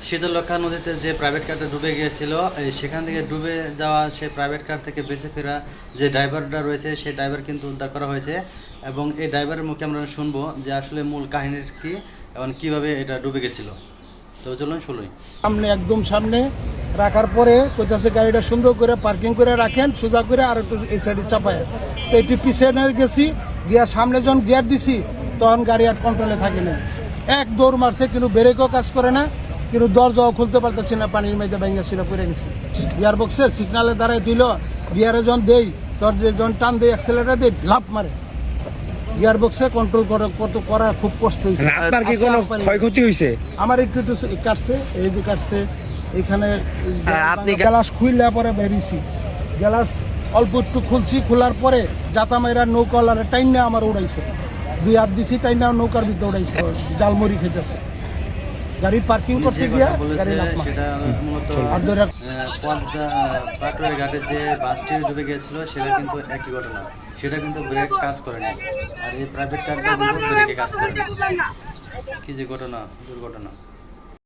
শীতলক্ষ্যা নদীতে যে প্রাইভেট কারটা ডুবে গিয়েছিল সেখান থেকে ডুবে যাওয়া সেই প্রাইভেট কার থেকে বেঁচে ফেরা যে ড্রাইভারটা রয়েছে সেই ড্রাইভার কিন্তু উদ্ধার করা হয়েছে এবং এই ড্রাইভারের মুখে আমরা শুনবো যে আসলে মূল কাহিনীর কি এবং কীভাবে এটা ডুবে গেছিলো। তো চলুন শুনুই। সামনে একদম সামনে রাখার পরে কইতাছে গাড়িটা সুন্দর করে পার্কিং করে রাখেন সোজা করে আর একটু এই সাইডে চাপায়। তো এটি পিছনে গেছি গিয়া সামনে যখন গিয়ার দিছি তখন গাড়ি আর কন্ট্রোলে থাকে না, এক দৌড় মারছে কিন্তু ব্রেকও কাজ করে না, কিন্তু দরজাও খুলতে পারতেছি না, পানির মধ্যে ভেঙে ছিল পড়ে গেছি। গিয়ার বক্সে সিগনালে দাঁড়ায় দিল, গিয়ারে যখন দেই দরজা যখন টান দেই অ্যাক্সেলেটার দেই লাফ মারে। গিয়ার বক্সে কন্ট্রোল করা খুব কষ্ট হয়েছে। আপনার কি কোনো ক্ষয়ক্ষতি হয়েছে? আমার একটু একটু কাটছে, এই যে কাটছে এখানে। আপনি গ্লাস খুললে পরে বেরিয়েছি, গ্লাস অল্প একটু খুলছি, খোলার পরে জাতা মাইরা নৌকাওয়ালারে টাইনা আমার উড়াইছে, দুই হাত দিছি টাইনা নৌকার ভিতরে উড়াইছে, জালমুড়ি খেতেছে। গাড়ি পার্কিং করতে গিয়া গাড়ি লাফ মারছে। সেটা মূলত আর ধরে পাটুয়ারি ঘাটে যে বাসটি ডুবে গিয়েছিল সেটা কিন্তু একই ঘটনা, সেটা কিন্তু ব্রেক কাজ করেনি, আর এই প্রাইভেট কারটা কিন্তু ব্রেকে কাজ করে। কি যে ঘটনা, দুর্ঘটনা।